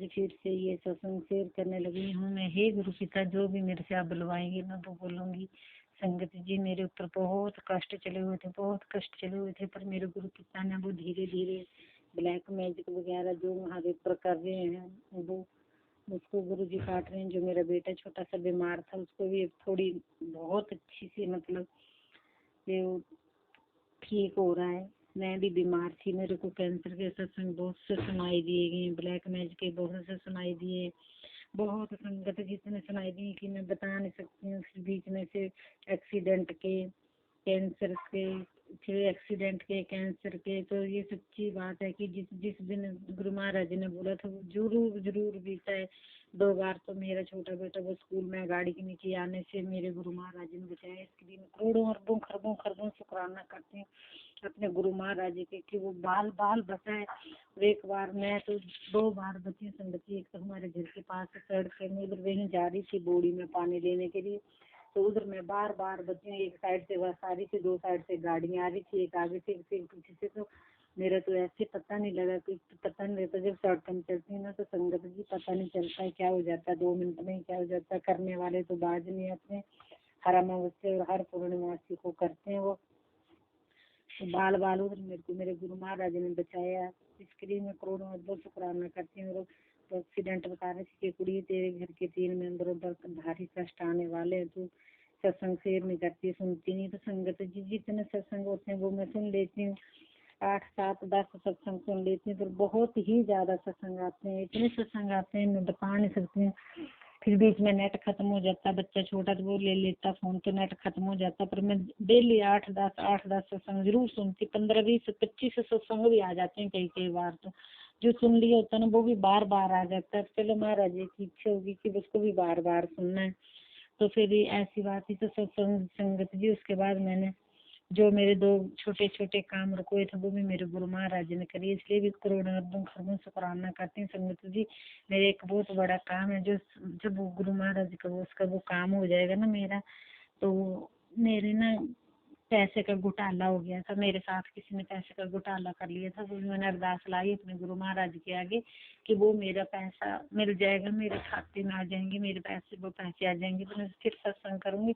आज फिर से ये सत्संग शेयर करने लगी हूँ मैं। हे गुरु पिता, जो भी मेरे से आप बुलवाएंगे मैं वो बोलूंगी। संगत जी, मेरे ऊपर बहुत कष्ट चले हुए थे, बहुत कष्ट चले हुए थे, पर मेरे गुरु पिता ने वो धीरे धीरे ब्लैक मैजिक वगैरह जो महादेव पर कर रहे हैं वो उसको गुरु जी काट रहे हैं। जो मेरा बेटा छोटा सा बीमार था उसको भी थोड़ी बहुत अच्छी सी मतलब ये ठीक हो रहा है। मैं भी बीमार थी, मेरे को कैंसर के सत्संग बहुत से सुनाई दिए गए, ब्लैक मैजिक के बहुत से सुनाई दिए, बहुत संगत जितने सुनाई दिए कि मैं बता नहीं सकती हूँ। फिर बीच में से एक्सीडेंट के, कैंसर के, फिर एक्सीडेंट के, कैंसर के। तो ये सच्ची बात है कि जिस जिस दिन गुरु महाराज ने बोला था वो जरूर जरूर बीता है। 2 बार तो मेरा छोटा बेटा वो स्कूल में गाड़ी के नीचे आने से मेरे गुरु महाराज ने बचाया। इसके लिए मैं करोड़ों अरबों खरबों खरबों शुक्राना करती हूँ अपने गुरु महाराज के कि वो बाल बाल बचाए। और एक बार मैं तो 2 बार बची संगति। एक तो हमारे घर के पास सड़क है, मैं उधर वहीं जा रही थी बोड़ी में पानी लेने के लिए, तो उधर मैं बार बार बची। एक साइड से बस आ रही थी, 2 साइड से गाड़ियाँ आ रही थी, एक आगे से एक पीछे से। तो मेरा तो ऐसे पता नहीं लगा, कि पता नहीं रहता जब सड़क में चलती है ना तो संगत जी पता नहीं चलता है क्या हो जाता है, 2 मिनट में क्या हो जाता है। करने वाले तो बाज नहीं अपने, हर अमावस्या और हर पूर्णिमासी को करते हैं वो। तो बाल बाल उधर मेरे को मेरे गुरु महाराज ने बचाया, इसके लिए मैं करोड़ों अरबों शुक्राना करती हूँ। तो एक्सीडेंट बता रहे थे कि कुड़ी तेरे घर के 3 मेंबरों पर भारी कष्ट आने वाले हैं, तो सत्संग शेयर नहीं करती, सुनती नहीं। तो संगत जी जितने सत्संग होते हैं वो मैं सुन लेती हूँ, 8, 7, 10 सत्संग सुन लेती हूँ। तो बहुत ही ज्यादा सत्संग आते हैं, इतने सत्संग आते हैं मैं बता नहीं सकती हूँ। फिर बीच में नेट खत्म हो जाता, बच्चा छोटा तो वो ले लेता फोन, तो नेट खत्म हो जाता। पर मैं डेली 8-10 सत्संग जरूर सुनती, 15-20-25 सत्संग भी आ जाते हैं कई कई बार। तो जो सुन लिया होता है ना वो भी बार बार आ जाता है। चलो महाराज जी की इच्छा होगी कि उसको भी बार बार सुनना है। तो फिर ऐसी बात ही तो सत्संग संगत जी। उसके बाद मैंने जो मेरे 2 छोटे छोटे काम रुके थे वो भी मेरे गुरु महाराज ने करी, इसलिए भी करोड़ों अरबों खरबों शुक्राना करती हूँ संगत जी। मेरे एक बहुत बड़ा काम है, जो जब वो गुरु महाराज का उसका वो काम हो जाएगा ना मेरा, तो मेरे ना पैसे का घोटाला हो गया था, मेरे साथ किसी ने पैसे का घोटाला कर लिया था। तो मैंने अरदास लाई अपने गुरु महाराज के आगे कि वो मेरा पैसा मिल जाएगा, मेरे खाते में आ जाएंगे मेरे पैसे, वो पैसे आ जाएंगे। तो मैं फिर सत्संग करूंगी।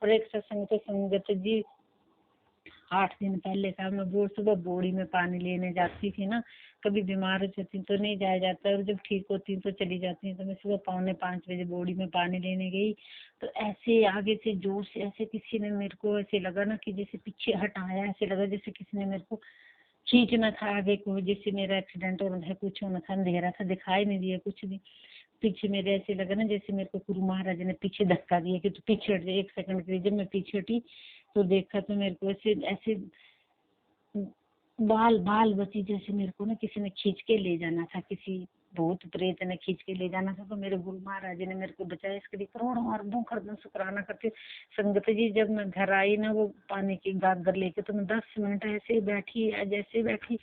और एक सत्संग तो संगत जी 8 दिन पहले का, मैं वो सुबह बोड़ी में पानी लेने जाती थी ना, कभी बीमार हो जाती तो नहीं जाया जाता, और जब ठीक होती तो चली जाती। तो मैं सुबह 4:45 बजे बोड़ी में पानी लेने गई, तो ऐसे आगे से जोर से ऐसे किसी ने मेरे को ऐसे लगा ना कि जैसे पीछे हटाया, ऐसे लगा जैसे किसी ने मेरे को खींचना था आगे को, जैसे मेरा एक्सीडेंट हो रहा था, कुछ होना था, अंधेरा था, दिखाई नहीं दिया कुछ भी। पीछे मेरे ऐसे लगा ना जैसे मेरे को गुरु महाराज ने पीछे धक्का दिया कि तू पीछे हट जा 1 सेकंड के लिए। जब मैं पीछे हटी तो देखा तो मेरे को ऐसे ऐसे बाल बाल बची, जैसे मेरे को ना किसी ने खींच के ले जाना था, किसी भूत प्रेत ने खींच के ले जाना था। तो मेरे गुरु महाराज ने मेरे को बचाया, इसके लिए करोड़ों अरबों खरबों शुक्राना करती हूँ संगत जी। जब मैं घर आई ना वो पानी की गागर लेके, तो मैं 10 मिनट ऐसे बैठी, जैसे बैठी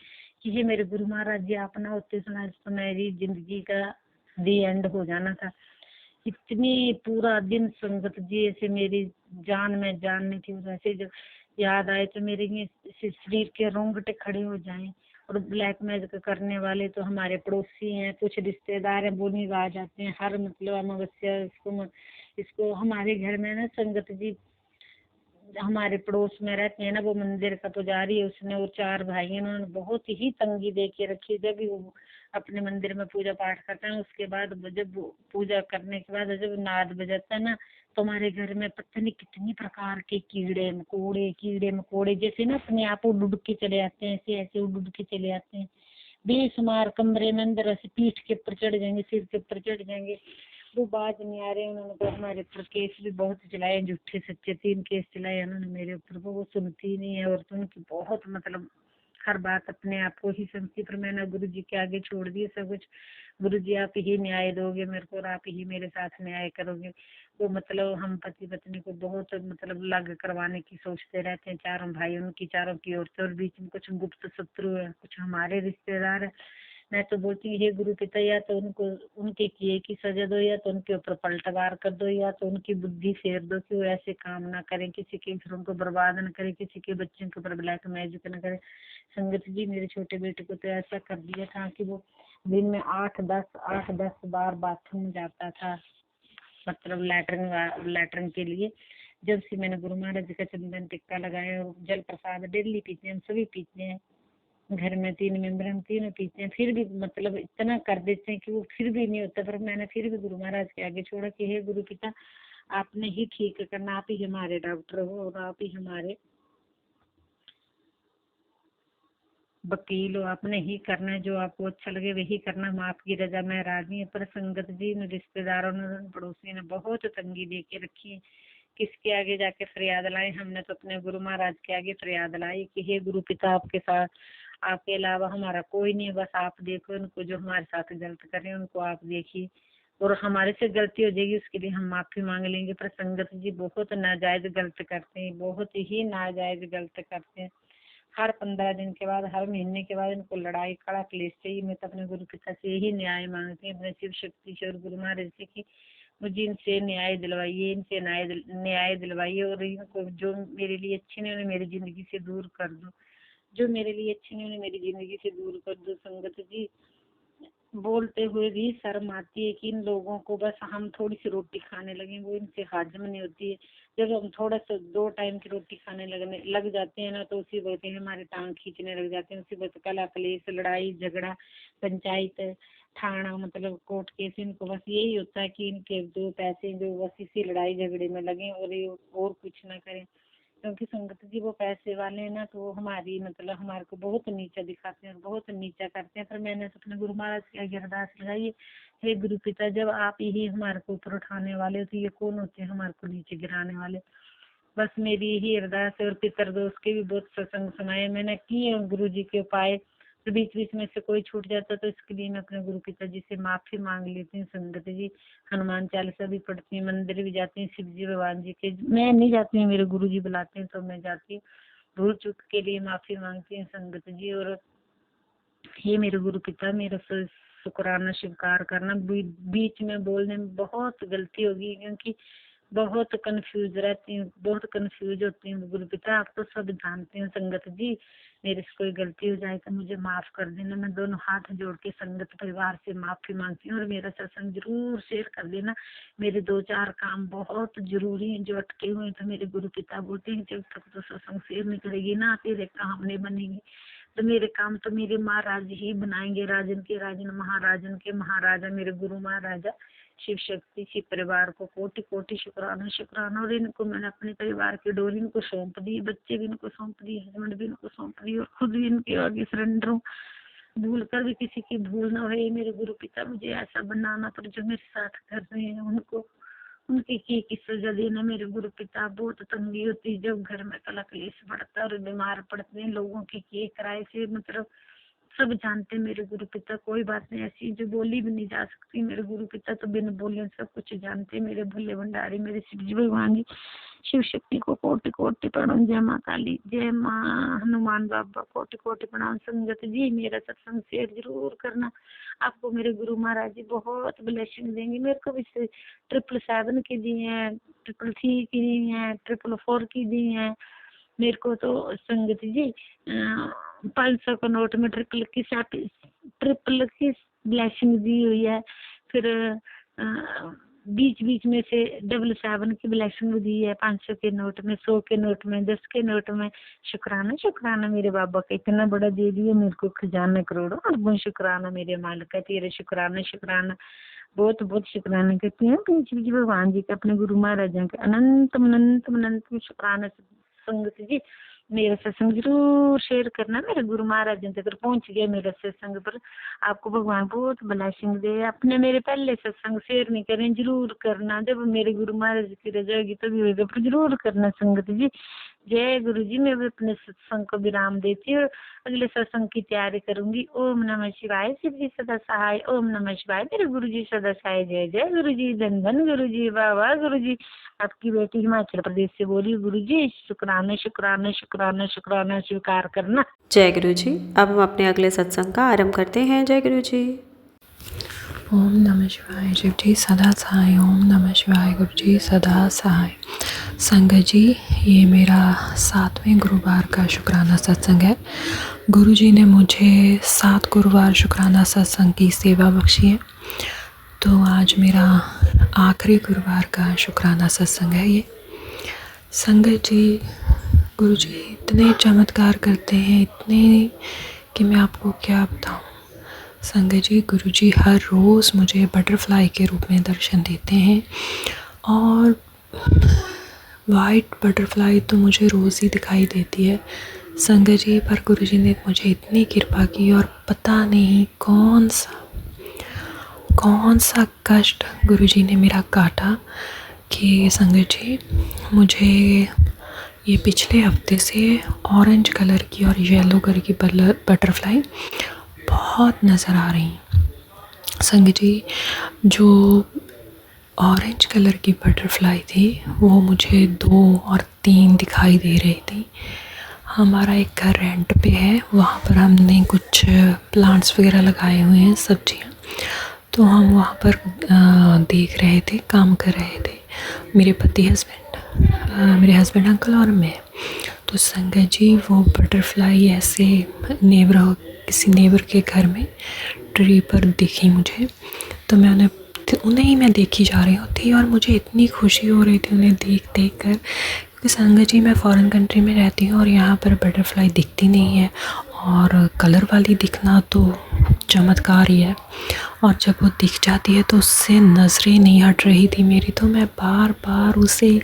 कि ये मेरे गुरु महाराज जी आप ना होते तो मेरी जिंदगी का दी एंड हो जाना था। इतनी पूरा दिन संगत जी ऐसे मेरी जान में जान नहीं थी, वैसे जब याद आए तो मेरे ये शरीर के रोंगटे खड़े हो जाएं। और ब्लैक मैजिक करने वाले तो हमारे पड़ोसी हैं, कुछ रिश्तेदार हैं, वो नहीं आ जाते हैं हर मतलब अमावस्या। इसको हमारे घर में ना संगत जी हमारे पड़ोस में रहते हैं ना, वो मंदिर का पुजारी है, उसने और 4 भाई हैं, उन्होंने बहुत ही तंगी दे के रखी। जब भी वो अपने मंदिर में पूजा पाठ करते हैं उसके बाद जब पूजा करने के बाद जब नाद बजाता है ना, तो हमारे घर में पता नहीं कितनी प्रकार के कीड़े मकोड़े जैसे ना अपने आप उड़ उड़ के चले आते हैं, ऐसे ऐसे उड़ उड़ के चले आते हैं बेशुमार। कमरे में अंदर ऐसे पीठ के ऊपर चढ़ जाएंगे, सिर के ऊपर चढ़ जाएंगे, वो बाज नहीं आ रहे। उन्होंने तो हमारे ऊपर केस भी बहुत चलाए, झूठे सच्चे 3 केस चलाए उन्होंने मेरे ऊपर। वो सुनती नहीं है, और तो उनकी बहुत मतलब हर बात अपने आप को ही सुनती। पर मैंने गुरु जी के आगे छोड़ दिए सब कुछ। गुरु जी आप ही न्याय दोगे मेरे को, और आप ही मेरे साथ न्याय करोगे। वो मतलब हम पति पत्नी को बहुत मतलब अलग करवाने की सोचते रहते हैं, चारों भाई उनकी, चारों की औरतें, और बीच में कुछ गुप्त शत्रु है, कुछ हमारे रिश्तेदार है। मैं तो बोलती हूँ हे गुरु पिता, या तो उनको उनके किए की सजा दो, या तो उनके ऊपर पलटवार कर दो, या तो उनकी बुद्धि फेर दो कि वो ऐसे काम ना करें, किसी के घरों को बर्बाद न करें, किसी के बच्चों के ऊपर ब्लैक मैजिक न करें। संगत जी मेरे छोटे बेटे को तो ऐसा कर दिया था कि वो दिन में 8-10 बार बाथरूम जाता था, मतलब लैट्रिन के लिए। जब से मैंने गुरु महाराज जी का चंदन टिक्का लगाया और जल प्रसाद डेली पीते हैं, हम सभी पीते हैं घर में, 3 मेंबर हम तीनों पीते हैं, फिर भी मतलब इतना कर देते हैं कि वो फिर भी नहीं होता। पर मैंने फिर भी गुरु महाराज के आगे छोड़ा कि हे गुरु पिता, आपने ही ठीक करना, आप ही हमारे डॉक्टर हो और आप ही हमारे वकील हो, आपने ही करना है, जो आपको अच्छा लगे वही करना, हम आपकी रजा में राजी है। पर संगत जी में रिश्तेदारों ने, पड़ोसी ने बहुत तंगी दे के रखी है, किसके आगे जाके फरियाद लाई? हमने तो अपने गुरु महाराज के आगे फरियाद लाई कि हे गुरु पिता, आपके साथ, आपके अलावा हमारा कोई नहीं, बस आप देखो इनको, जो हमारे साथ गलत कर रहे हैं उनको आप देखिए, और हमारे से गलती हो जाएगी उसके लिए हम माफी मांग लेंगे। पर संगत जी बहुत नाजायज गलत करते हैं, बहुत ही नाजायज गलत करते हैं। हर 15 दिन के बाद, हर महीने के बाद इनको लड़ाई कड़ा क्लेश चाहिए। मैं तो अपने गुरु पिता से यही न्याय मांगती हूँ, अपने शिव शक्ति से और गुरु महाराज से कि मुझे इनसे न्याय दिलवाइए, इनसे न्याय दिलवाइए, और इनको जो मेरे लिए अच्छे नहीं उन्हें मेरी जिंदगी से दूर कर दो, जो मेरे लिए अच्छे नहीं उन्हें मेरी जिंदगी से दूर कर दो। संगत जी बोलते हुए भी शर्म आती है कि इन लोगों को बस हम थोड़ी सी रोटी खाने लगे वो इनसे हाजम नहीं होती है। जब हम थोड़ा सा 2 टाइम की रोटी खाने लग जाते हैं ना, तो उसी वक्त हमारे टांग खींचने लग जाते हैं, उसी वक्त कला कलेश, लड़ाई झगड़ा, पंचायत, थाना, मतलब कोर्ट केस, इनको बस यही होता है कि इनके 2 पैसे जो बस इसी लड़ाई झगड़े में लगे और ये और कुछ ना करें। क्योंकि संगत जी वो पैसे वाले हैं ना, तो वो हमारी मतलब हमारे को बहुत नीचा दिखाते हैं और बहुत नीचा करते हैं। पर मैंने अपने गुरु महाराज की आगे अरदास लगाई, हे गुरु पिता, जब आप ही हमारे को ऊपर उठाने वाले हो तो ये कौन होते हैं हमारे को नीचे गिराने वाले? बस मेरी यही अरदास है। और पितर दोस्त के भी बहुत सत्संग सुनाए मैंने, किए गुरु जी के उपाय, तो बीच बीच में से कोई छूट जाता तो इसके लिए मैं अपने गुरु पिता जी से माफी मांग लेती हूँ। संगत जी हनुमान चालीसा भी पढ़ती हूँ, मंदिर भी जाती हूँ शिव जी भगवान जी के, मैं नहीं जाती हूँ, मेरे गुरु जी बुलाते हैं तो मैं जाती हूँ। भूल चूक के लिए माफी मांगती हूँ संगत जी। और हे मेरे गुरु पिता, मेरा शुक्राना स्वीकार करना, बीच में बोलने में बहुत गलती होगी, क्योंकि बहुत कंफ्यूज रहती हूँ, बहुत कंफ्यूज होती हूँ गुरु पिता, आप तो सब जानते हैं। संगत जी मेरे से कोई गलती हो जाए तो मुझे माफ कर देना, मैं दोनों हाथ जोड़ के संगत परिवार से माफी मांगती हूँ। और मेरा सत्संग जरूर शेयर कर देना, मेरे 2-4 काम बहुत जरूरी हैं जो अटके हुए हैं। तो मेरे गुरु पिता बोलते हैं जब तक तो सत्संग शेयर नहीं करेगी ना तेरे काम नहीं बनेंगे, तो मेरे काम तो मेरे महाराज ही बनाएंगे, राजन के राजन, महाराजन के महाराजा, मेरे गुरु महाराजा शिव शक्ति शिव परिवार को कोटि कोटि शुक्राना शुक्राना। और इनको मैंने अपने परिवार की डोरी इनको सौंप दी, बच्चे भी इनको सौंप दिए, हस्बैंड भी इनको सौंप दिए, और खुद भी इनके आगे सरेंडर हूँ। भूल कर भी किसी की भूल ना हो मेरे गुरु पिता, मुझे ऐसा बनाना, पर जो मेरे साथ कर रहे हैं उनको उनकी की सजा देना मेरे गुरु पिता। बहुत तंगी होती जब घर में कला कलेश बढ़ता है और बीमार पड़ते हैं लोगों की किराए से, मतलब सब जानते हैं मेरे गुरु पिता, कोई बात नहीं ऐसी जो बोली भी नहीं जा सकती। मेरे गुरु पिता तो बिन बोले सब कुछ जानते हैं, मेरे भोले भंडारी, मेरे शिव जी भगवान जी, शिव शक्ति को कोटि कोटि प्रणाम। जय माँ काली, जय माँ हनुमान बाबा, कोटि कोटि प्रणाम। संगत जी मेरा सत्संग शेयर जरूर करना, आपको मेरे गुरु महाराज जी बहुत ब्लेसिंग देंगे। मेरे को भी 777 की दी है, 333 की दी है, 444 की दी है। मेरे को तो संगत जी 500 का नोट में ट्रिपल की ब्लेसिंग दी हुई है। फिर बीच बीच में से 777 की ब्लेसिंग दी है, 500 के नोट में, 100 के नोट में, 10 के नोट में। शुक्राना शुक्राना मेरे बाबा का, इतना बड़ा दे दिया मेरे को खजाना करोड़ों अरबों। शुक्राना मेरे मालिक का, तेरे शुक्राना शुक्राना, बहुत बहुत शुक्राना करती हूँ बीच बीच भगवान जी के, अपने गुरु महाराजा के अनंत अनंत अनंत शुक्राना। संगत जी मेरा सत्संग जरूर शेयर करना, मेरे गुरु महाराज तक अगर पहुंच गया मेरा सत्संग, पर आपको भगवान बहुत ब्लेसिंग दे। अपने मेरे पहले सत्संग शेयर नहीं करें, जरूर करना, जब मेरे गुरु महाराज की रजा होगी तभी होगा, पर जरूर करना संगत जी। जय गुरु जी। मैं भी अपने सत्संग को विराम देती हूँ, अगले सत्संग की तैयारी करूंगी। ओम नमः शिवाय। शिव जी सदा सहाय। ओम नमः शिवाय। मेरे गुरु जी सदा सहाय। जय जय गुरु जी। धन धन गुरु जी। वाह वाह गुरु जी। आपकी बेटी हिमाचल प्रदेश से बोली। गुरु जी शुक्राना शुक्राना शुक्राना शुक्राना स्वीकार करना। जय गुरु जी। अब हम अपने अगले सत्संग का आरंभ करते हैं। जय गुरु जी। ओम नमः शिवाय। शिव जी सदा सहाय। ओम नमः शिवाय। गुरु जी सदा सहाय। संगत जी, ये मेरा 7वें गुरुवार का शुक्राना सत्संग है। गुरु जी ने मुझे 7 गुरुवार शुक्राना सत्संग की सेवा बख्शी है, तो आज मेरा आखिरी गुरुवार का शुक्राना सत्संग है ये। संगत जी, गुरु जी इतने चमत्कार करते हैं, इतने कि मैं आपको क्या बताऊं। संगत जी, गुरु जी हर रोज़ मुझे बटरफ्लाई के रूप में दर्शन देते हैं, और वाइट बटरफ्लाई तो मुझे रोज़ ही दिखाई देती है संगत जी, पर गुरु जी ने मुझे इतनी कृपा की, और पता नहीं कौन सा कष्ट गुरु जी ने मेरा काटा कि संगत जी मुझे ये पिछले हफ्ते से ऑरेंज कलर की और येलो कलर की बटरफ्लाई बहुत नज़र आ रही संगत जी। जो ऑरेंज कलर की बटरफ्लाई थी वो मुझे 2 और 3 दिखाई दे रही थी। हमारा एक घर रेंट पे है, वहाँ पर हमने कुछ प्लांट्स वगैरह लगाए हुए हैं, सब्जियाँ, तो हम वहाँ पर देख रहे थे, काम कर रहे थे, मेरे मेरे हस्बैंड अंकल और मैं। तो संगत जी वो बटरफ्लाई ऐसे किसी नेबर के घर में ट्री पर दिखी मुझे, तो मैं उन्हें ही मैं देखी जा रही थी, और मुझे इतनी खुशी हो रही थी उन्हें देख कर, क्योंकि संगत जी मैं फ़ॉरेन कंट्री में रहती हूँ और यहाँ पर बटरफ्लाई दिखती नहीं है, और कलर वाली दिखना तो चमत्कार ही है, और जब वो दिख जाती है तो उससे नज़रें नहीं हट रही थी मेरी, तो मैं बार बार उसे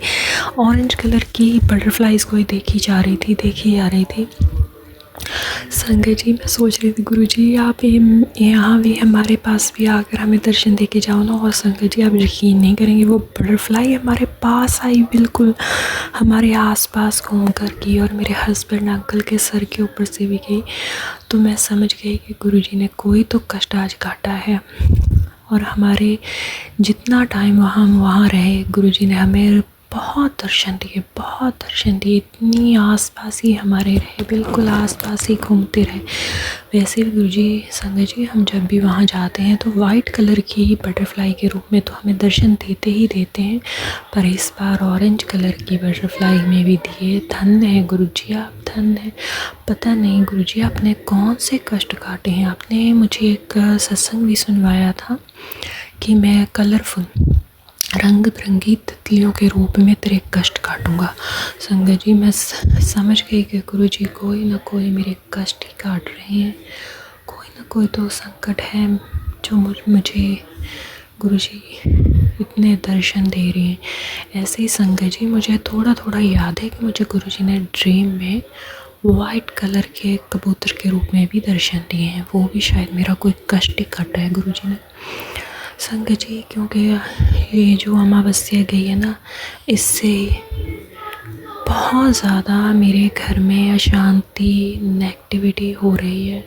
ऑरेंज कलर की बटरफ्लाइज को ही देखी जा रही थी। संगत जी मैं सोच रही थी गुरु जी आप यहाँ भी हमारे पास भी आकर हमें दर्शन दे के जाओ ना, और संगत जी आप यकीन नहीं करेंगे, वो बटरफ्लाई हमारे पास आई, बिल्कुल हमारे आसपास घूम कर की, और मेरे हस्बैंड अंकल के सर के ऊपर से भी गई। तो मैं समझ गई कि गुरु जी ने कोई तो कष्ट आज काटा है, और हमारे जितना टाइम वहाँ रहे गुरु जी ने हमें बहुत दर्शन दिए, इतनी आसपास ही हमारे रहे, बिल्कुल आसपास ही घूमते रहे। वैसे भी गुरुजी संगत जी हम जब भी वहाँ जाते हैं तो वाइट कलर की बटरफ्लाई के रूप में तो हमें दर्शन देते हैं, पर इस बार ऑरेंज कलर की बटरफ्लाई में भी दिए। धन्य है गुरुजी, आप धन्य है। पता नहीं गुरुजी आपने कौन से कष्ट काटे हैं। आपने मुझे एक सत्संग भी सुनवाया था कि मैं कलरफुल रंग बिरंगी तितलियों के रूप में तेरे कष्ट काटूंगा। संगत जी मैं समझ गई कि गुरु जी कोई ना कोई मेरे कष्ट ही काट रहे हैं, कोई ना कोई तो संकट है जो मुझे गुरु जी इतने दर्शन दे रहे हैं। ऐसे ही संगत जी मुझे थोड़ा याद है कि मुझे गुरु जी ने ड्रीम में वाइट कलर के कबूतर के रूप में भी दर्शन दिए हैं, वो भी शायद मेरा कोई कष्ट ही काटा है गुरु जी ने। संगत जी क्योंकि ये जो अमावस्या गई है ना, इससे बहुत ज़्यादा मेरे घर में अशांति नेगेटिविटी हो रही है।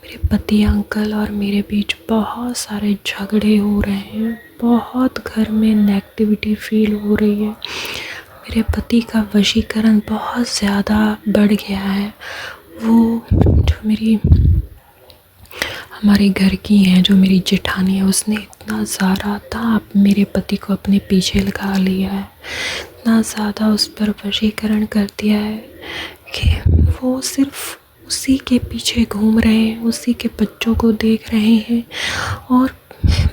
मेरे पति अंकल और मेरे बीच बहुत सारे झगड़े हो रहे हैं, बहुत घर में नेगेटिविटी फील हो रही है। मेरे पति का वशीकरण बहुत ज़्यादा बढ़ गया है। वो जो हमारे घर की हैं, जो मेरी जेठानी है, उसने इतना ज़्यादा मेरे पति को अपने पीछे लगा लिया है, इतना ज़्यादा उस पर वशीकरण कर दिया है कि वो सिर्फ उसी के पीछे घूम रहे हैं, उसी के बच्चों को देख रहे हैं, और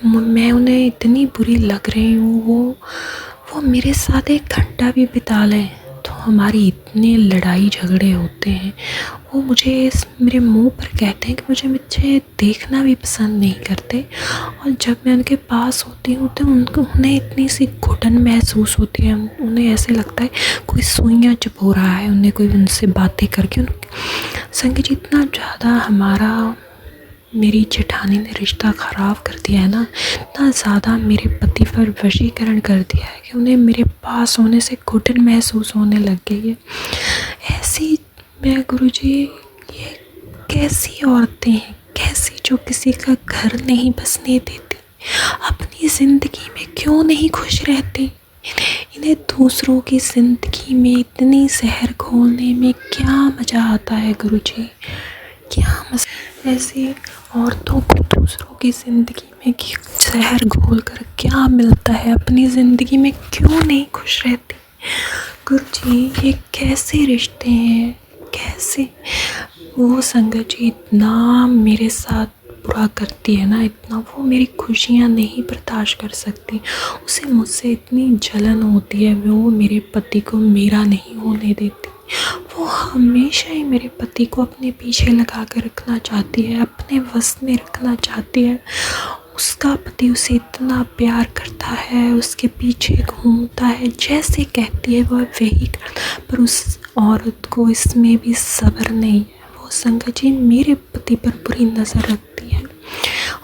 मैं उन्हें इतनी बुरी लग रही हूँ। वो मेरे साथ 1 घंटा भी बिता लें तो हमारी इतने लड़ाई झगड़े होते हैं। वो मेरे मुंह पर कहते हैं कि मुझे देखना भी पसंद नहीं करते, और जब मैं उनके पास होती हूँ तो उन्हें इतनी सी घुटन महसूस होती है। उन्हें ऐसे लगता है कोई सुइयाँ चुभो रहा है उन्हें, कोई उनसे बातें करके। संगत जी इतना ज़्यादा हमारा मेरी जेठानी ने रिश्ता ख़राब कर दिया है ना, इतना ज़्यादा मेरे पति पर वशीकरण कर दिया है कि उन्हें मेरे पास होने से घुटन महसूस होने लग गई है। ऐसी मैं गुरुजी, ये कैसी औरतें हैं, कैसी जो किसी का घर नहीं बसने देती, अपनी ज़िंदगी में क्यों नहीं खुश रहती। इन्हें दूसरों की ज़िंदगी में इतनी जहर घोलने में क्या मज़ा आता है गुरुजी, क्या मज़ा। ऐसी औरतों को दूसरों की ज़िंदगी में जहर घोल कर क्या मिलता है, अपनी ज़िंदगी में क्यों नहीं खुश रहती। गुरुजी ये कैसे रिश्ते हैं, कैसे। वो संगत जी इतना मेरे साथ बुरा करती है ना, इतना वो मेरी खुशियाँ नहीं बर्दाश्त कर सकती, उसे मुझसे इतनी जलन होती है, वो मेरे पति को मेरा नहीं होने देती। वो हमेशा ही मेरे पति को अपने पीछे लगा कर रखना चाहती है, अपने वश में रखना चाहती है। उसका पति उसे इतना प्यार करता है, उसके पीछे घूमता है, जैसे कहती है वह वही करता है, पर उस औरत को इसमें भी सब्र नहीं है। वो संगत जी मेरे पति पर बुरी नज़र रखती है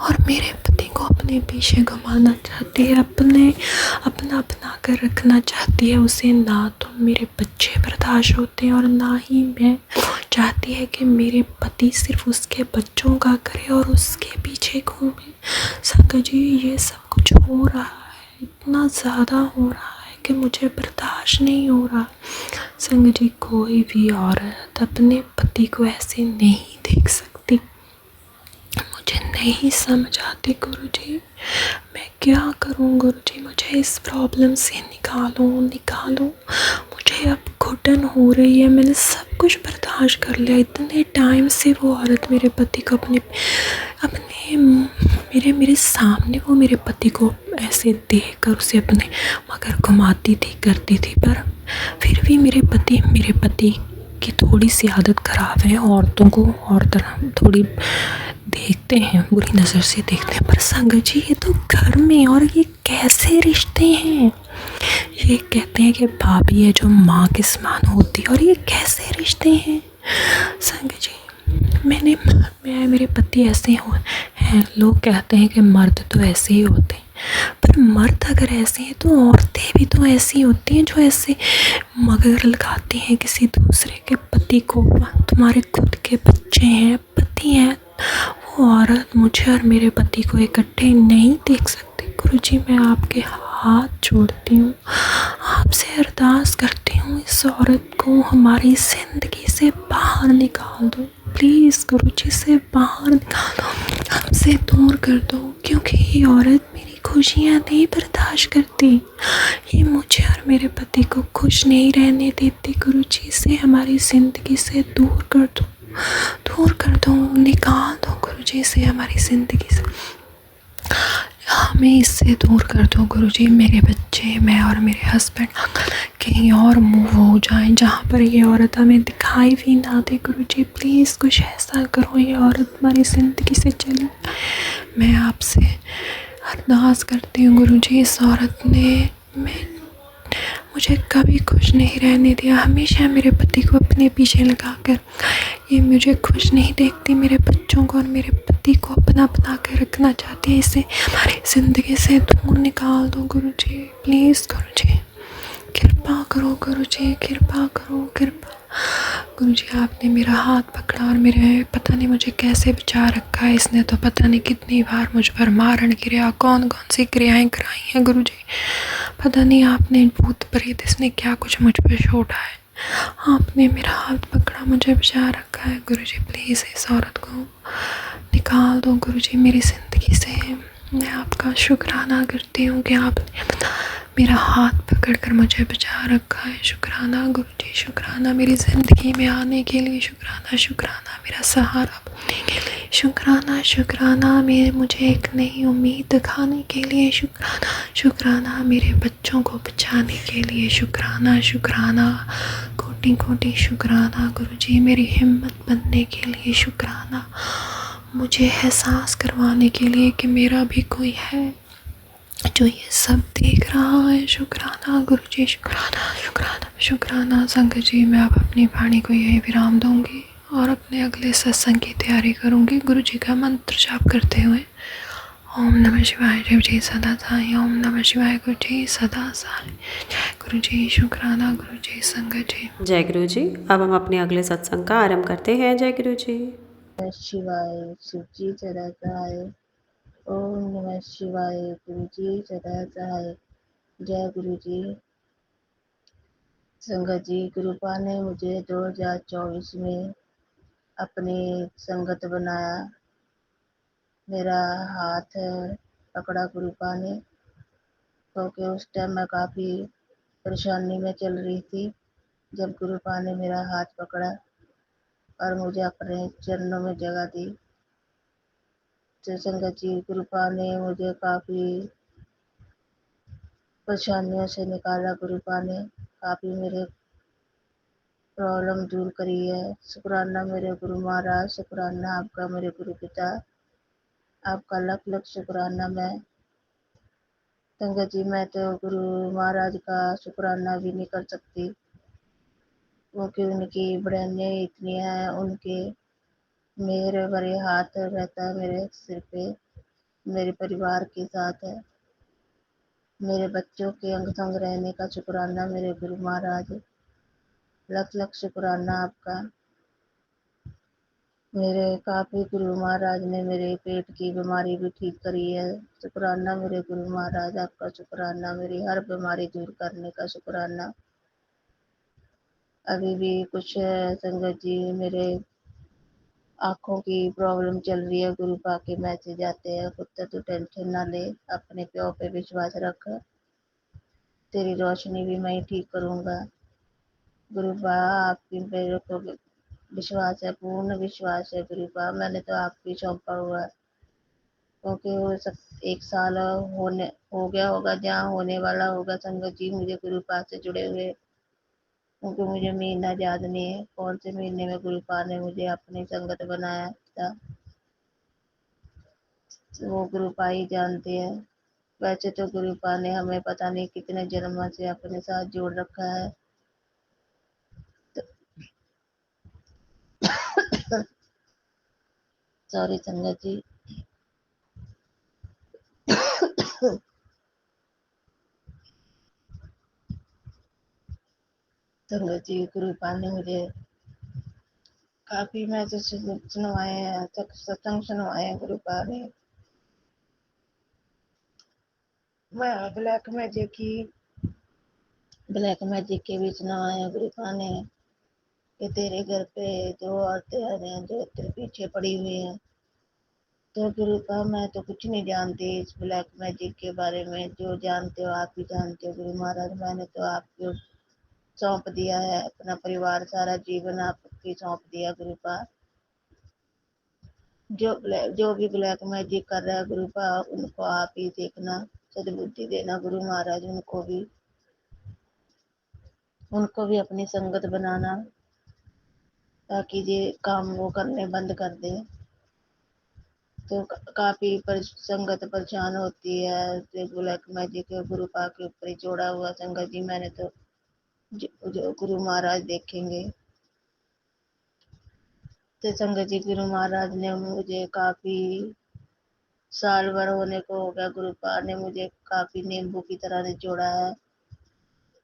और मेरे पति को अपने पीछे घुमाना चाहती है, अपना बना कर रखना चाहती है। उसे ना तो मेरे बच्चे बर्दाश्त होते हैं और ना ही मैं चाहती है कि मेरे पति सिर्फ उसके बच्चों का करे और उसके पीछे घूमे। संगत जी ये सब कुछ हो रहा है, इतना ज़्यादा हो रहा है कि मुझे बर्दाश्त नहीं हो रहा। संगत जी कोई भी औरत अपने पति को ऐसे नहीं देख सकती, मुझे नहीं समझ आती गुरुजी, मैं क्या करूं गुरुजी, मुझे इस प्रॉब्लम से निकालो। मुझे अब घुटन हो रही है, मैंने सब कुछ बर्दाश्त कर लिया, इतने टाइम से वो औरत मेरे पति को अपने मेरे सामने वो मेरे पति को ऐसे देख कर उसे अपने मगर घुमाती थी, करती थी, पर फिर भी मेरे पति की थोड़ी सी आदत ख़राब है, औरतों को औरतें थोड़ी देखते हैं, बुरी नज़र से देखते हैं। पर संगत जी ये तो घर में, और ये कैसे रिश्ते हैं। ये कहते हैं कि भाभी है जो माँ के समान होती है, और ये कैसे रिश्ते हैं संगत जी। मेरे पति ऐसे हैं, लोग कहते हैं कि मर्द तो ऐसे ही होते हैं, पर मर्द अगर ऐसे हैं तो औरतें भी तो ऐसी होती हैं जो ऐसे मगर लगाती हैं किसी दूसरे के पति को। तुम्हारे खुद के बच्चे हैं, पति हैं, वो औरत मुझे और मेरे पति को इकट्ठे नहीं देख सकती। गुरुजी मैं आपके हाथ जोड़ती हूँ, आपसे अरदास करती हूँ, इस औरत को हमारी ज़िंदगी से बाहर निकाल दो प्लीज़ गुरुजी, से बाहर निकाल दो, हमसे दूर कर दो, क्योंकि ये औरत मेरी खुशियाँ नहीं बर्दाश्त करती, ये मुझे और मेरे पति को खुश नहीं रहने देती। गुरुजी से हमारी ज़िंदगी से दूर कर दो, निकाल दो गुरुजी से हमारी ज़िंदगी से, हमें इससे दूर कर दो गुरुजी। मेरे बच्चे, मैं और मेरे हस्बैंड कहीं और मूव हो जाएं जहाँ पर ये औरत हमें दिखाई भी ना दे। गुरुजी प्लीज़ कुछ ऐसा करो, ये औरत हमारी ज़िंदगी से चली। मैं आपसे अरदास करती हूँ गुरुजी, इस औरत ने मुझे कभी खुश नहीं रहने दिया, हमेशा मेरे पति को अपने पीछे लगाकर ये मुझे खुश नहीं देखती, मेरे बच्चों को और मेरे पति को अपना बना कर रखना चाहती है, इसे हमारी ज़िंदगी से दूर निकाल दो गुरुजी प्लीज़। गुरुजी कृपा करो, गुरुजी कृपा करो, कृपा। गुरुजी आपने मेरा हाथ पकड़ा और मेरे पता नहीं मुझे कैसे बचा रखा है, इसने तो पता नहीं कितनी बार मुझ पर मारण क्रिया, कौन सी क्रियाएं कराई हैं गुरुजी, पता नहीं आपने भूत प्रेत इसने क्या कुछ मुझ पर छोड़ा है, आपने मेरा हाथ पकड़ा, मुझे बचा रखा है। गुरुजी प्लीज़ इस औरत को निकाल दो गुरुजी मेरी ज़िंदगी से। मैं आपका शुक्राना करती हूँ कि आपने मेरा हाथ पकड़कर मुझे बचा रखा है। शुक्राना गुरुजी, शुक्राना मेरी ज़िंदगी में आने के लिए, शुक्राना मेरा सहारा बनने के लिए, शुक्राना मुझे एक नई उम्मीद दिखाने के लिए, शुक्राना मेरे बच्चों को बचाने के लिए, शुक्राना कोटि शुक्राना गुरुजी मेरी हिम्मत बनने के लिए, शुक्राना मुझे एहसास करवाने के लिए कि मेरा भी कोई है जो ये सब देख रहा है। शुक्राना गुरुजी, शुक्राना। संगत जी मैं अब अपनी वाणी को यही विराम दूंगी और अपने अगले सत्संग की तैयारी करूँगी गुरु जी का मंत्र जाप करते हुए। ओम नमः शिवाय जय जय सदा साई। ओम नमः शिवाय गुरु जी सदा साई। जय गुरु जी शुक्राना गुरु जी संगत जी। जय गुरु जी। अब हम अपने अगले सत्संग का आरंभ करते हैं। जय गुरु जी। नमः शिवाय शिव जी सदा सहाय। ओम नमः शिवाय गुरु जी सदा सहाय। जय गुरु जी। संगत जी, गुरुपा ने मुझे 2024 में अपनी संगत बनाया। मेरा हाथ पकड़ा गुरुपा ने, क्योंकि उस टाइम मैं काफ़ी परेशानी में चल रही थी। जब गुरुपा ने मेरा हाथ पकड़ा और मुझे अपने चरणों में जगह दी, तो संगत जी गुरुपा ने मुझे काफ़ी परेशानियों से निकाला। गुरुपा ने काफ़ी मेरे प्रॉब्लम दूर करी है। शुक्राना मेरे गुरु महाराज, शुक्राना आपका मेरे गुरु पिता, आपका लख लख शुक्राना। मैं संगत जी, मैं तो गुरु महाराज का शुक्राना भी नहीं कर सकती, क्योंकि उनकी बड़ाइयाँ इतनी हैं। उनके मेरे भरे हाथ रहता है मेरे सिर पे, मेरे परिवार के साथ है, मेरे बच्चों के अंग संग रहने का शुक्राना मेरे गुरु महाराज, लख लख शुक्राना आपका। मेरे काफ़ी गुरु महाराज ने मेरे पेट की बीमारी भी ठीक करी है। शुक्राना मेरे गुरु महाराज, आपका शुक्राना। मेरी हर बीमारी दूर करने का शुक्राना। अभी भी कुछ संगत जी मेरे आँखों की प्रॉब्लम चल रही है। गुरु पा के मैसेज आते हैं, कुत्ता तू टेंशन ना ले, अपने प्यो पे विश्वास रख, तेरी रोशनी भी मैं ही ठीक करूँगा। गुरु पा आपकी मेरे को विश्वास है, पूर्ण विश्वास है गुरु पा। मैंने तो आपकी सौंपा हुआ है, क्योंकि वो सब 1 साल होने हो गया होगा, जहाँ होने वाला होगा संगत जी मुझे गुरु पास से जुड़े हुए, क्योंकि मुझे महीना याद नहीं है कौन से महीने में गुरु पा ने मुझे अपनी संगत बनाया था। वो गुरु पा ही जानते हैं। वैसे तो गुरु पा ने हमें पता नहीं कितने जन्मों से अपने साथ जोड़ रखा है। सॉरी संगत जी। संगत जी गुरु पा ने मुझे काफी मैसेज सुनवाए हैं, सत्संग सुनवाए हैं गुरु पा ने। मैं ब्लैक मैजिक के भी सुनवाए हैं गुरु पा ने, कि तेरे घर पे 2 औरतें आ रही हैं जो तेरे पीछे पड़ी हुई हैं। तो गुरु पा मैं तो कुछ नहीं जानती इस ब्लैक मैजिक के बारे में, जो जानते हो आप ही जानते हो गुरु महाराज। मैंने तो आपको सौंप दिया है, अपना परिवार सारा जीवन आपकी सौंप दिया गुरु पा। जो भी ब्लैक मैजिक कर रहा है गुरु पा, उनको आप ही देखना, सद्बुद्धि देना गुरु महाराज। उनको भी अपनी संगत बनाना, ताकि ये काम वो करने बंद कर दे। तो काफी संगत परेशान होती है। तो ब्लैक मैजिक गुरु पा के ऊपर ही जोड़ा हुआ संगत जी। मैंने तो जो गुरु महाराज देखेंगे। तो संगत जी गुरु महाराज ने मुझे काफी साल भर होने को हो गया, गुरु पा ने मुझे काफी नींबू की तरह निचोड़ा है।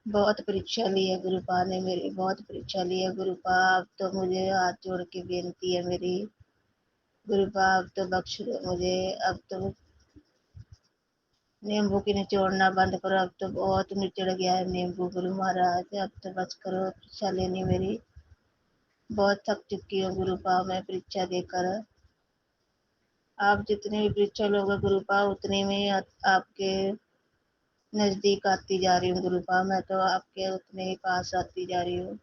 बहुत परीक्षा ली है गुरु पा ने मेरी, बहुत परीक्षा ली है गुरु पा। अब तो मुझे हाथ जोड़ के बेनती है मेरी, गुरु पा अब तो बख्श दो मुझे। अब तो नींबू की निचोड़ना बंद करो, अब तो बहुत निचड़ गया है नींबू गुरु महाराज। अब तो बस करो परीक्षा लेनी मेरी, बहुत थक चुकी हूँ गुरु पा मैं परीक्षा देकर। आप जितनी भी परीक्षा लोगे गुरु पा, उतनी में आपके नजदीक आती जा रही हूँ गुरु पा। मैं तो आपके उतने ही पास आती जा रही हूँ,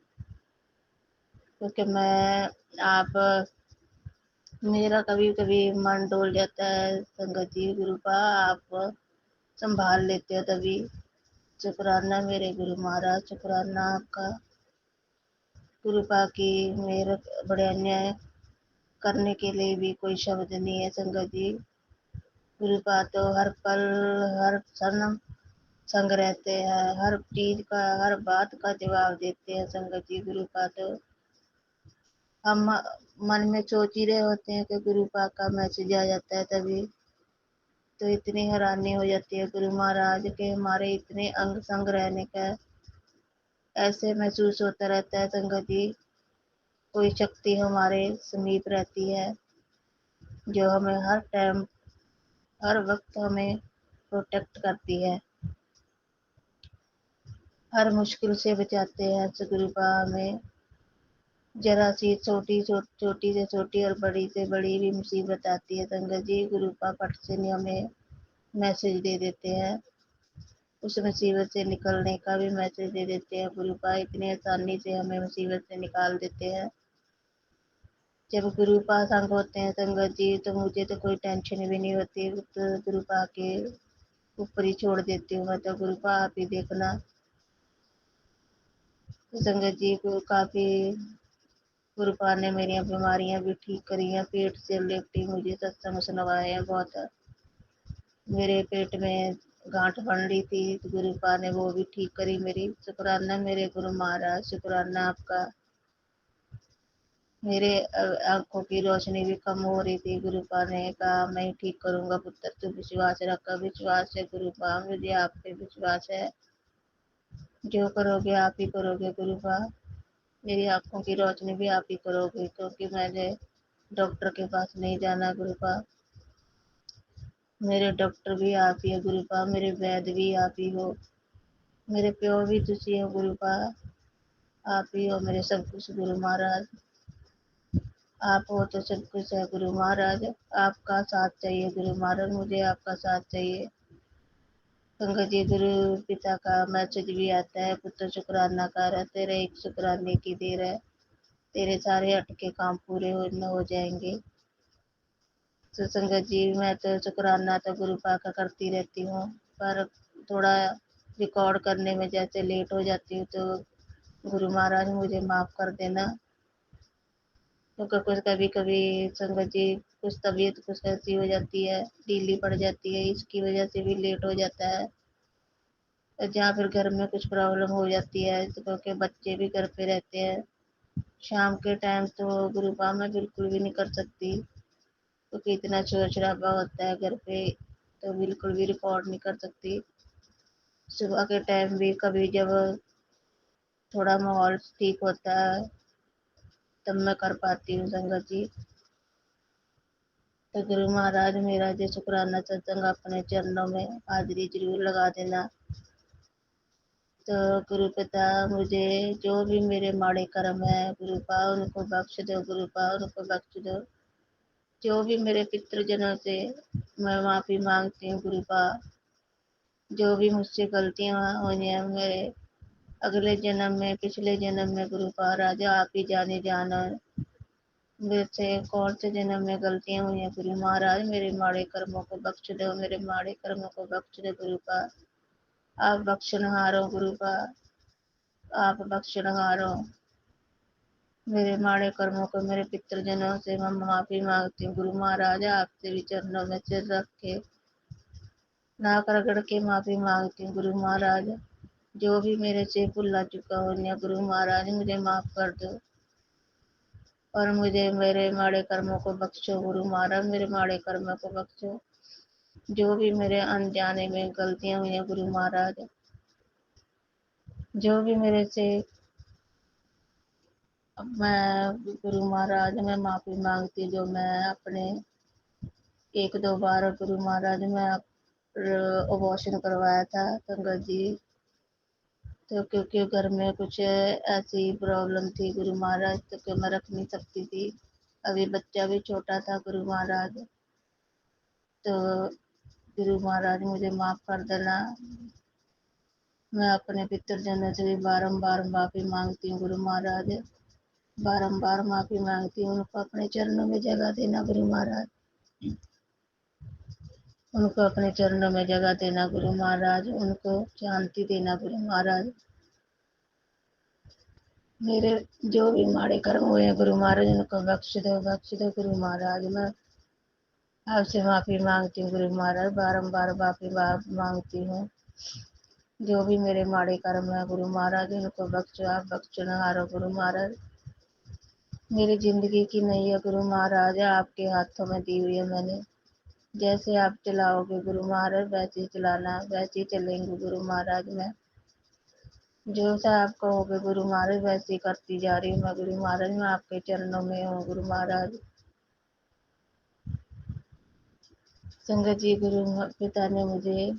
क्योंकि मैं आप मेरा कभी कभी मन डोल जाता है संगत जी। गुरु पा आप संभाल लेते हो तभी। शुक्राना मेरे गुरु महाराज, शुक्राना आपका। गुरु पा की मेरे बड़े अन्याय करने के लिए भी कोई शब्द नहीं है संगत जी। गुरु पा तो हर पल हर क्षण संग रहते हैं, हर चीज का हर बात का जवाब देते हैं संगत जी। गुरु पा तो हम मन में सोच ही रहे होते हैं कि गुरु पाक का मैसेज आ जाता है तभी, तो इतनी हैरानी हो जाती है गुरु महाराज के हमारे इतने अंग संग रहने का। ऐसे महसूस होता रहता है संगत जी, कोई शक्ति हमारे समीप रहती है जो हमें हर टाइम हर वक्त हमें प्रोटेक्ट करती है, हर मुश्किल से बचाते हैं सदगुरु पा हमें। जरा सी छोटी से छोटी और बड़ी से बड़ी भी मुसीबत आती है संगत जी, गुरु पा फट से नहीं हमें मैसेज दे देते हैं, उस मुसीबत से निकलने का भी मैसेज दे देते हैं गुरु पा, इतनी आसानी से हमें मुसीबत से निकाल देते हैं। जब गुरु पा संग होते हैं संगत जी तो मुझे तो कोई टेंशन भी नहीं होती, तो गुरु पा के ऊपर ही छोड़ देती हूँ मैं, तो गुरु पा आप ही देखना। तो संगत जी को काफ़ी गुरु पा ने मेरी बीमारियां भी ठीक करी हैं, पेट से रिलेटेड मुझे सत्संग सुनवाए हैं बहुत। मेरे पेट में गांठ बन रही थी तो गुरु पा ने वो भी ठीक करी मेरी, शुक्राना मेरे गुरु महाराज, शुक्राना आपका। मेरे आंखों की रोशनी भी कम हो रही थी, गुरु पा ने कहा मैं ठीक करूंगा पुत्र, तू विश्वास रखा। विश्वास है गुरु पा, मुझे आप पे विश्वास है, जो करोगे आप ही करोगे गुरु पा, मेरी आंखों की रोशनी भी आप ही करोगे, क्योंकि मैंने डॉक्टर के पास नहीं जाना गुरु पा, मेरे डॉक्टर भी आप ही है गुरु पा, मेरे वैद्य भी आप ही हो, मेरे प्यो भी तुझी हो गुरु पा, आप ही हो मेरे सब कुछ गुरु महाराज, आप हो तो सब कुछ है गुरु महाराज। आपका साथ चाहिए गुरु महाराज, मुझे आपका साथ चाहिए। संगत जी गुरु पिता का मैसेज भी आता है, पुत्र शुक्राना कर, तेरे एक शुक्राने की देर है, तेरे सारे अटके काम पूरे हो जाएंगे। तो संगत जी मैं तो शुक्राना तो गुरु पा का करती रहती हूँ, पर थोड़ा रिकॉर्ड करने में जैसे लेट हो जाती हूँ तो गुरु महाराज मुझे माफ़ कर देना, क्योंकि कुछ कभी कभी संगत जी कुछ तबीयत कुछ ऐसी हो जाती है, ढीली पड़ जाती है, इसकी वजह से भी लेट हो जाता है। या फिर घर में कुछ प्रॉब्लम हो जाती है क्योंकि बच्चे भी घर पे रहते हैं। शाम के टाइम तो गुरु पा मैं बिल्कुल भी नहीं कर सकती, क्योंकि इतना शोर शराबा होता है घर पे, तो बिल्कुल भी रिकॉर्ड नहीं कर सकती। सुबह के टाइम भी कभी जब थोड़ा माहौल ठीक होता है तब मैं कर पाती हूँ संगत जी। तो गुरु महाराज मेरा जो शुक्राना सत्संग अपने चरणों में हाजिरी जरूर लगा देना। तो गुरु पिता मुझे जो भी मेरे माड़े कर्म है गुरु पा उनको बख्श दो, गुरु पा उनको बख्श दो, जो भी मेरे पितृजनों से मैं माफ़ी मांगती हूँ गुरु पा, जो भी मुझसे गलतियाँ हुई हैं मेरे अगले जन्म में पिछले जन्म में गुरु पा राजा आप ही जाने जाना, मेरे से कौन से जन्म में गलतियाँ हुई हैं गुरु महाराज, मेरे माड़े कर्मों को बख्श दो, मेरे माड़े कर्मों को बख्श दो गुरु पा, आप बख्शनहार हो गुरु पा, आप बख्शनहार हो। मेरे माड़े कर्मों को मेरे पितृजनों से मैं माफ़ी मांगती हूँ गुरु महाराज, आपसे भी चरणों में सिर रख के नाक रगड़ के माफ़ी मांगती हूँ गुरु महाराज, जो भी मेरे से भुला चुका हो गुरु महाराज मुझे माफ़ कर दो, और मुझे मेरे माड़े कर्मों को बख्शो गुरु महाराज, मेरे माड़े कर्मों को बख्शो, जो भी मेरे अनजाने में गलतियाँ हुई हैं गुरु महाराज, जो भी मेरे से मैं गुरु महाराज मैं माफ़ी मांगती, जो मैं अपने एक दो बार गुरु महाराज मैं अबॉर्शन करवाया था संगत जी, तो क्योंकि घर में कुछ ऐसी प्रॉब्लम थी गुरु महाराज, तो कि मैं रख नहीं सकती थी, अभी बच्चा भी छोटा था गुरु महाराज, तो गुरु महाराज मुझे माफ़ कर देना। मैं अपने पितृजनों से भी बारंबार माफ़ी मांगती हूँ गुरु महाराज, बारंबार माफ़ी मांगती हूँ, उनको अपने चरणों में जगह देना गुरु महाराज, उनको अपने चरणों में जगह देना गुरु महाराज, उनको शांति देना गुरु महाराज। मेरे जो भी माड़े कर्म हुए हैं गुरु महाराज उनको बख्श दो गुरु महाराज, मैं आपसे माफ़ी मांगती हूँ गुरु महाराज, बारंबार माफ़ी मांगती हूँ, जो भी मेरे माड़े कर्म है गुरु महाराज उनको बख्शो, आप बख्शनहार हो गुरु महाराज। मेरी ज़िंदगी की नैया गुरु महाराज आपके हाथों में दी हुई है मैंने। जैसे आप चलाओगे गुरु महाराज वैसे ही चलाना, वैसे ही चलेंगे गुरु महाराज। मैं जो सा आप कहोगे गुरु महाराज वैसे ही करती जा रही हूँ मैं गुरु महाराज। मैं आपके चरणों में हूँ गुरु महाराज। संगत जी, गुरु पिता ने मुझे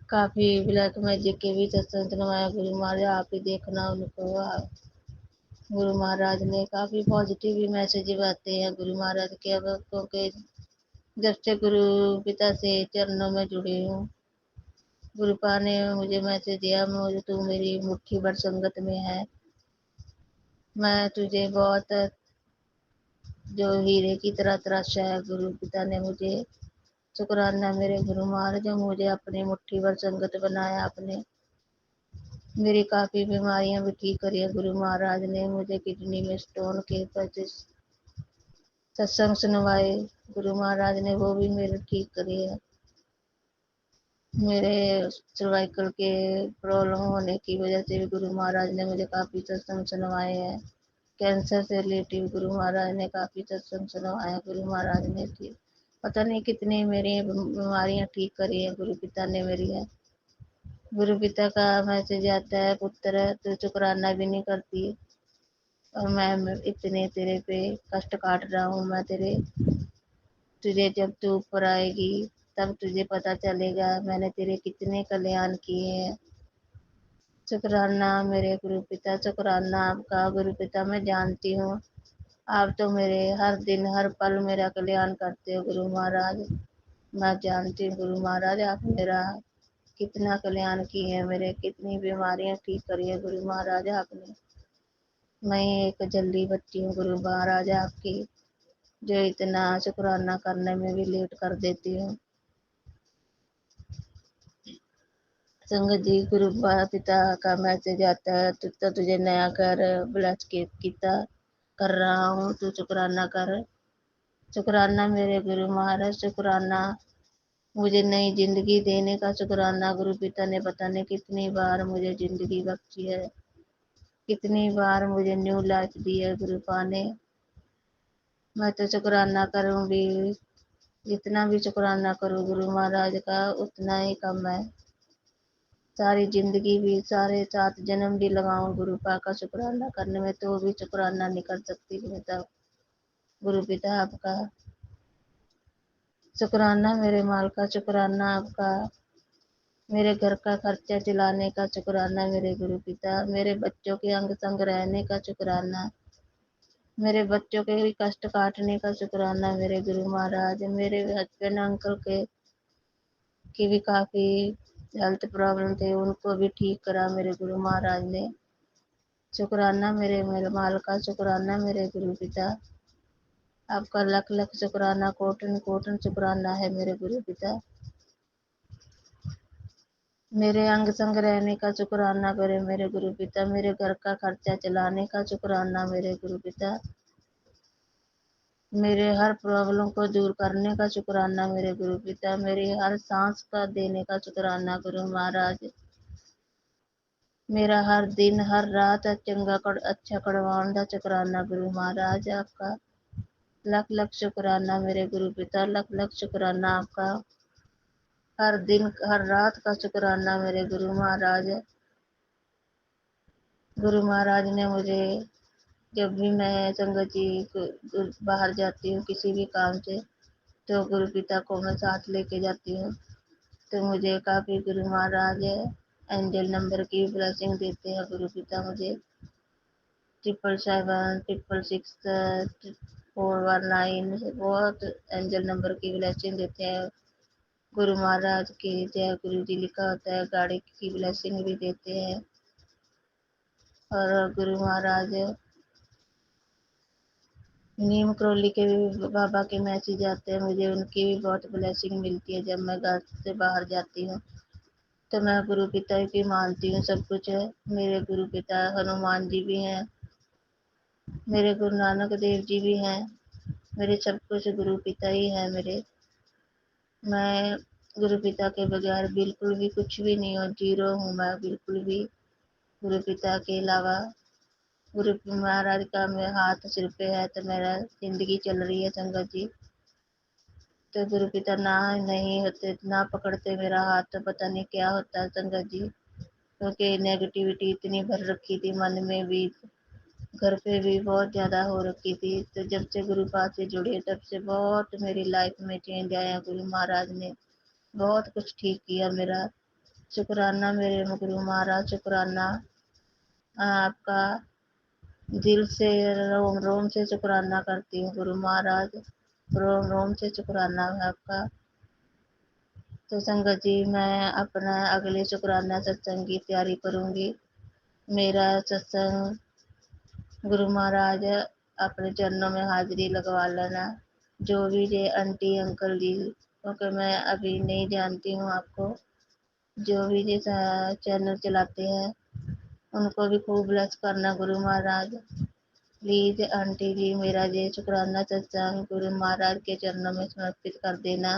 काफ़ी ब्लैक मैजिक के भी सत्संग सुनवाया गुरु महाराज। आप ही देखना उनको। गुरु महाराज ने काफ़ी पॉजिटिव भी मैसेज आते हैं गुरु महाराज के। अब क्योंकि जब से गुरु पिता से चरणों में जुड़ी हूँ, गुरुपा ने मुझे मैसेज दिया, मुझे तू मेरी मुट्ठी भर संगत में है, मैं तुझे बहुत जो हीरे की तरह तराशा है। गुरु पिता ने मुझे शुक्राना मेरे गुरु महाराज, जो मुझे अपनी मुट्ठी भर संगत बनाया आपने। मेरी काफ़ी बीमारियां भी ठीक करी है गुरु महाराज ने। मुझे किडनी में स्टोन के 25 सत्संग सुनवाए गुरु महाराज ने, वो भी मेरे ठीक करी है। मेरे सर्वाइकल के प्रॉब्लम होने की वजह से भी गुरु महाराज ने मुझे काफ़ी सत्संग सुनवाए हैं। कैंसर से रिलेटिव गुरु महाराज ने काफ़ी सत्संग सुनवाया गुरु महाराज ने। ठीक पता नहीं कितनी मेरी बीमारियां ठीक करी है गुरु पिता ने मेरी है। गुरु पिता का मैसेज आता है, पुत्र तू शुक्राना भी नहीं करती और मैं इतने तेरे पे कष्ट काट रहा हूँ। मैं तेरे तुझे जब तू ऊपर आएगी तब तुझे पता चलेगा मैंने तेरे कितने कल्याण किए हैं। शुक्राना मेरे गुरु पिता, शुक्राना आपका गुरु पिता। मैं जानती हूँ आप तो मेरे हर दिन हर पल मेरा कल्याण करते हो गुरु महाराज। मैं जानती हूँ गुरु महाराज आप मेरा कितना कल्याण किए हैं, मेरे कितनी बीमारियां ठीक करी है गुरु महाराज आपने। मैं एक जल्दी बच्ची हूँ गुरु महाराज आपकी, जो इतना शुक्राना करने में भी लेट कर देती हूँ। संगत जी, गुरु पिता का मैसेज आता है, तो तुझे नया घर ब्लेस किया कर रहा हूँ, तू शुक्राना कर। शुक्राना मेरे गुरु महाराज, शुक्राना मुझे नई जिंदगी देने का शुक्राना। गुरु पिता ने पता नहीं कितनी बार मुझे जिंदगी बख्शी है, कितनी बार मुझे न्यू लाइफ दी है गुरु पा ने। मैं तो शुक्राना करूँगी, जितना भी शुक्राना करूँ गुरु महाराज का उतना ही कम है। सारी जिंदगी भी, सारे 7 जन्म भी लगाऊं गुरु पा का शुक्राना करने में तो भी शुक्राना नहीं कर सकती मैं तो गुरु पिता आपका। शुक्राना मेरे माल का, शुक्राना आपका मेरे घर का खर्चा चलाने का, शुक्राना मेरे गुरु पिता। मेरे बच्चों के अंग संग रहने का शुक्राना, मेरे बच्चों के भी कष्ट काटने का शुक्राना मेरे गुरु महाराज। मेरे हस्बैंड अंकल के की भी काफ़ी हेल्थ प्रॉब्लम थे, उनको भी ठीक करा मेरे गुरु महाराज ने। शुक्राना मेरे माल का, शुक्राना मेरे गुरु पिता आपका लख लख शुक्राना, कोटन कोटन शुक्राना है मेरे गुरु पिता। मेरे अंग संग रहने का शुक्राना करे मेरे गुरु पिता। मेरे घर का खर्चा चलाने का शुक्राना मेरे गुरु पिता। मेरे हर प्रॉब्लम को दूर करने का शुक्राना मेरे गुरु पिता। मेरी हर सांस का देने का शुक्राना गुरु महाराज। मेरा हर दिन हर रात अच्छा करवाने का शुक्राना गुरु महाराज आपका। लख लख शुक्राना मेरे गुरु पिता, लख लख शुक्राना आपका। हर दिन हर रात का शुक्राना मेरे गुरु महाराज। गुरु महाराज ने मुझे जब भी मैं संगत जी बाहर जाती हूँ किसी भी काम से, तो गुरु पिता को मैं साथ लेके जाती हूँ। तो मुझे काफ़ी गुरु महाराज एंजल नंबर की ब्लेसिंग देते हैं गुरु पिता मुझे। 777 666 419 बहुत एंजल नंबर की ब्लेसिंग देते हैं गुरु महाराज की। जय गुरु जी लिखा होता है, गाड़ी की ब्लेसिंग भी देते हैं। और गुरु महाराज नीम करौली के भी बाबा के मैसेज आते हैं, मुझे उनकी भी बहुत ब्लेसिंग मिलती है। जब मैं घर से बाहर जाती हूँ तो मैं गुरु पिता की मानती हूँ, सब कुछ है। मेरे गुरु पिता हनुमान जी भी हैं, मेरे गुरु नानक देव जी भी हैं, मेरे सब कुछ गुरु पिता ही है मेरे। मैं गुरु पिता के बगैर बिल्कुल भी कुछ भी नहीं हूँ, जीरो हूँ मैं बिल्कुल भी गुरु पिता के अलावा। गुरु महाराज का मेरा हाथ सिर पे है तो मेरा ज़िंदगी चल रही है संगत जी। तो गुरु पिता ना नहीं होते, ना पकड़ते मेरा हाथ, तो पता नहीं क्या होता संगत जी। क्योंकि नेगेटिविटी इतनी भर रखी थी मन में भी, घर पे भी बहुत ज़्यादा हो रखी थी। तो जब से गुरु पास से जुड़े तब से बहुत मेरी लाइफ में चेंज आया। गुरु महाराज ने बहुत कुछ ठीक किया मेरा। शुक्राना मेरे गुरु महाराज, शुक्राना आपका दिल से, रोम रोम से शुक्राना करती हूँ गुरु महाराज, रोम रोम से शुक्राना है आपका। तो संगत जी मैं अपना अगले शुक्राना सत्संग की तैयारी करूँगी। मेरा सत्संग गुरु महाराज अपने चरणों में हाजिरी लगवा लेना। जो भी ये आंटी अंकल जी, क्योंकि मैं अभी नहीं जानती हूँ आपको, जो भी ये चैनल चलाते हैं उनको भी खूब ब्लेस करना गुरु महाराज। प्लीज आंटी जी मेरा ये शुक्राना सत्संग गुरु महाराज के चरणों में समर्पित कर देना।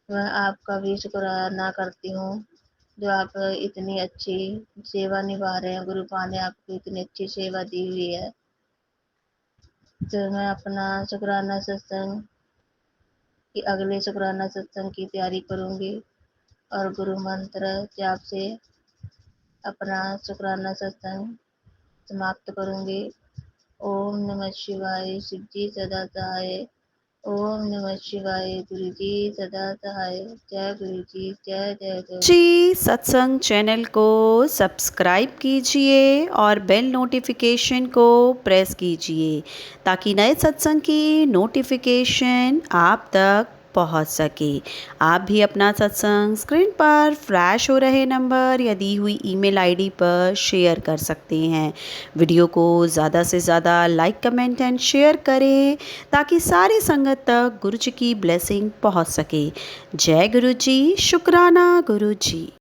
मैं आपका भी शुक्राना करती हूँ जो आप इतनी अच्छी सेवा निभा रहे हैं। गुरु पा ने आपको इतनी अच्छी सेवा दी हुई है। तो मैं अपना शुक्राना सत्संग की अगले शुक्राना सत्संग की तैयारी करूँगी और गुरु मंत्र जाप से अपना शुक्राना सत्संग समाप्त करूँगी। ओम नमः शिवाय, शिव जी सदा सहाय। ओम नमः शिवाय, गुरु जी सदा सहाय। जय गुरु जी, जय जय जय। जी सत्संग चैनल को सब्सक्राइब कीजिए और बेल नोटिफिकेशन को प्रेस कीजिए ताकि नए सत्संग की नोटिफिकेशन आप तक पहुंच सके। आप भी अपना सत्संग स्क्रीन पर फ्लैश हो रहे नंबर या दी हुई ईमेल आईडी पर शेयर कर सकते हैं। वीडियो को ज़्यादा से ज़्यादा लाइक कमेंट एंड शेयर करें ताकि सारी संगत तक गुरु जी की ब्लेसिंग पहुंच सके। जय गुरु जी, शुक्राना गुरु जी।